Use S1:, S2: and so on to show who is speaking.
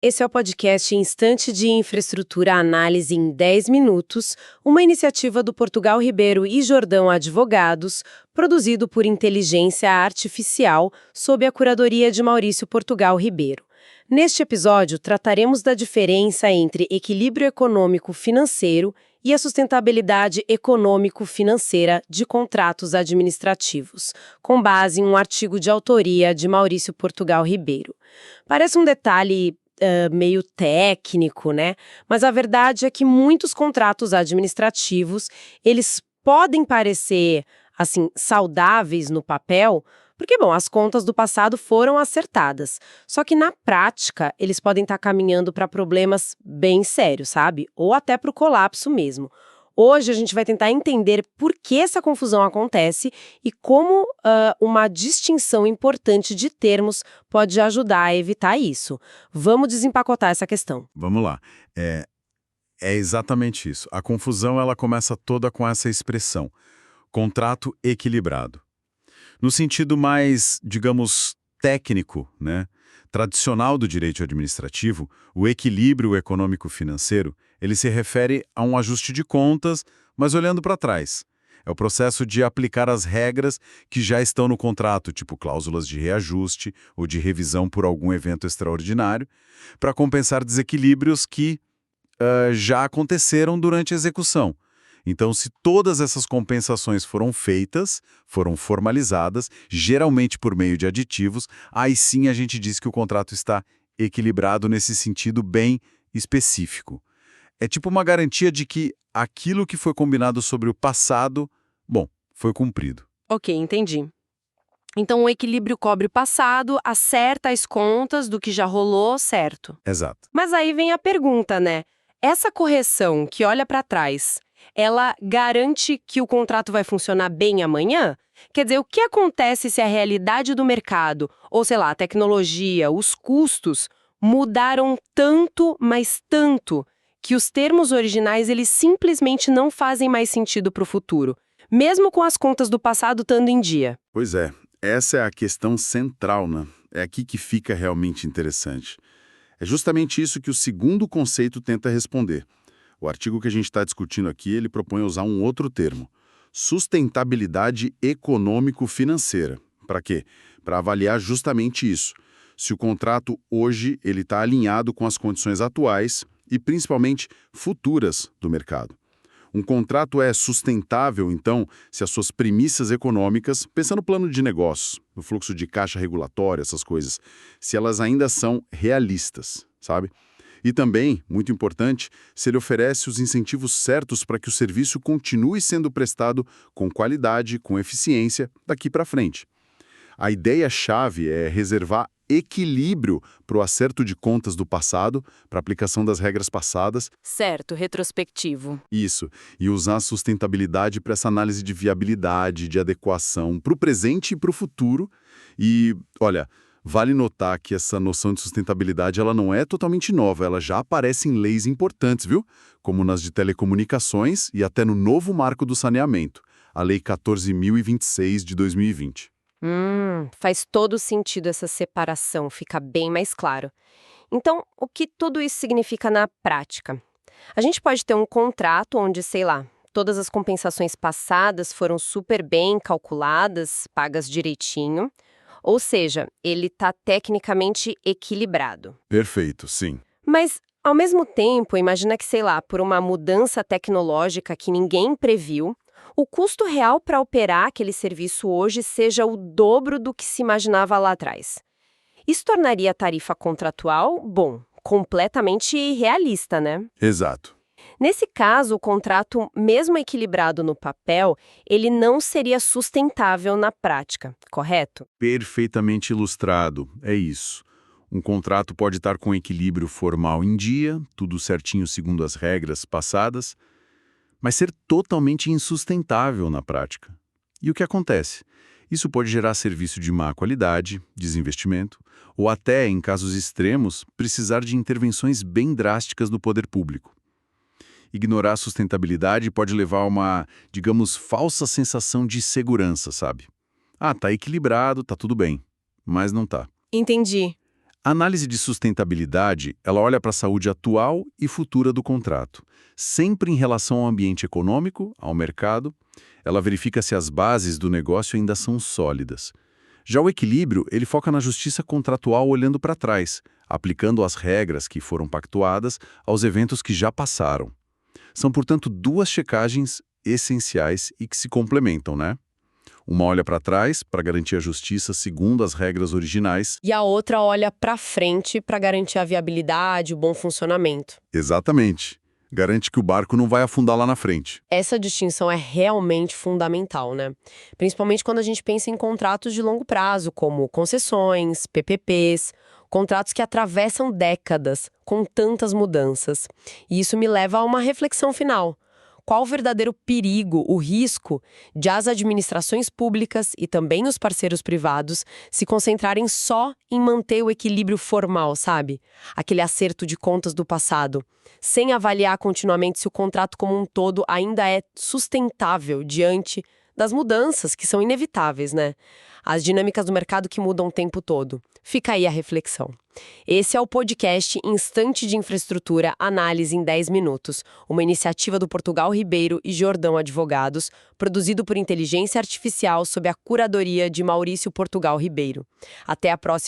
S1: Esse é o podcast Instante de Infraestrutura Análise em 10 Minutos, uma iniciativa do Portugal Ribeiro e Jordão Advogados, produzido por Inteligência Artificial, sob a curadoria de Maurício Portugal Ribeiro. Neste episódio, trataremos da diferença entre equilíbrio econômico-financeiro e a sustentabilidade econômico-financeira de contratos administrativos, com base em um artigo de autoria de Maurício Portugal Ribeiro. Parece um detalhe meio técnico, né? Mas a verdade é que muitos contratos administrativos, eles podem parecer, assim, saudáveis no papel, porque, bom, as contas do passado foram acertadas. Só que, na prática, eles podem estar caminhando para problemas bem sérios, sabe? Ou até para o colapso mesmo. Hoje a gente vai tentar entender por que essa confusão acontece e como uma distinção importante de termos pode ajudar a evitar isso. Vamos desempacotar essa questão.
S2: Vamos lá. É exatamente isso. A confusão ela começa toda com essa expressão, contrato equilibrado. No sentido mais, digamos, técnico, né, tradicional do direito administrativo, o equilíbrio econômico-financeiro, ele se refere a um ajuste de contas, mas olhando para trás. É o processo de aplicar as regras que já estão no contrato, tipo cláusulas de reajuste ou de revisão por algum evento extraordinário, para compensar desequilíbrios que já aconteceram durante a execução. Então, se todas essas compensações foram feitas, foram formalizadas, geralmente por meio de aditivos, aí sim a gente diz que o contrato está equilibrado nesse sentido bem específico. É tipo uma garantia de que aquilo que foi combinado sobre o passado, bom, foi cumprido.
S1: Ok, entendi. Então, o equilíbrio cobre o passado, acerta as contas do que já rolou, certo?
S2: Exato.
S1: Mas aí vem a pergunta, né? Essa correção que olha para trás, ela garante que o contrato vai funcionar bem amanhã? Quer dizer, o que acontece se a realidade do mercado, ou sei lá, a tecnologia, os custos, mudaram tanto, mas tanto, que os termos originais eles simplesmente não fazem mais sentido para o futuro, mesmo com as contas do passado estando em dia?
S2: Pois é, essa é a questão central, né? É aqui que fica realmente interessante. É justamente isso que o segundo conceito tenta responder. O artigo que a gente está discutindo aqui, ele propõe usar um outro termo, sustentabilidade econômico-financeira. Para quê? Para avaliar justamente isso. Se o contrato hoje ele está alinhado com as condições atuais e principalmente futuras do mercado. Um contrato é sustentável, então, se as suas premissas econômicas, pensando no plano de negócios, no fluxo de caixa regulatório, essas coisas, se elas ainda são realistas, sabe? E também, muito importante, se ele oferece os incentivos certos para que o serviço continue sendo prestado com qualidade, com eficiência, daqui para frente. A ideia-chave é reservar equilíbrio para o acerto de contas do passado, para a aplicação das regras passadas.
S1: Certo, retrospectivo.
S2: Isso, e usar a sustentabilidade para essa análise de viabilidade, de adequação para o presente e para o futuro. E, olha, vale notar que essa noção de sustentabilidade ela não é totalmente nova, ela já aparece em leis importantes, viu? Como nas de telecomunicações e até no novo marco do saneamento, a Lei 14.026 de 2020.
S1: Faz todo sentido essa separação, fica bem mais claro. Então, o que tudo isso significa na prática? A gente pode ter um contrato onde, sei lá, todas as compensações passadas foram super bem calculadas, pagas direitinho, ou seja, ele está tecnicamente equilibrado.
S2: Perfeito, sim.
S1: Mas, ao mesmo tempo, imagina que, sei lá, por uma mudança tecnológica que ninguém previu, o custo real para operar aquele serviço hoje seja o dobro do que se imaginava lá atrás. Isso tornaria a tarifa contratual, bom, completamente irrealista, né?
S2: Exato.
S1: Nesse caso, o contrato, mesmo equilibrado no papel, ele não seria sustentável na prática, correto?
S2: Perfeitamente ilustrado, é isso. Um contrato pode estar com equilíbrio formal em dia, tudo certinho segundo as regras passadas, mas ser totalmente insustentável na prática. E o que acontece? Isso pode gerar serviço de má qualidade, desinvestimento, ou até, em casos extremos, precisar de intervenções bem drásticas do poder público. Ignorar a sustentabilidade pode levar a uma, digamos, falsa sensação de segurança, sabe? Ah, tá equilibrado, tá tudo bem. Mas não tá.
S1: Entendi.
S2: A análise de sustentabilidade, ela olha para a saúde atual e futura do contrato, sempre em relação ao ambiente econômico, ao mercado. Ela verifica se as bases do negócio ainda são sólidas. Já o equilíbrio, ele foca na justiça contratual olhando para trás, aplicando as regras que foram pactuadas aos eventos que já passaram. São, portanto, duas checagens essenciais e que se complementam, né? Uma olha para trás, para garantir a justiça segundo as regras originais.
S1: E a outra olha para frente para garantir a viabilidade, o bom funcionamento.
S2: Exatamente. Garante que o barco não vai afundar lá na frente.
S1: Essa distinção é realmente fundamental, né? Principalmente quando a gente pensa em contratos de longo prazo, como concessões, PPPs, contratos que atravessam décadas, com tantas mudanças. E isso me leva a uma reflexão final. Qual o verdadeiro perigo, o risco de as administrações públicas e também os parceiros privados se concentrarem só em manter o equilíbrio formal, sabe? Aquele acerto de contas do passado, sem avaliar continuamente se o contrato como um todo ainda é sustentável diante das mudanças que são inevitáveis, né? As dinâmicas do mercado que mudam o tempo todo. Fica aí a reflexão. Esse é o podcast Instante de Infraestrutura Análise em 10 Minutos, uma iniciativa do Portugal Ribeiro e Jordão Advogados, produzido por inteligência artificial sob a curadoria de Maurício Portugal Ribeiro. Até a próxima.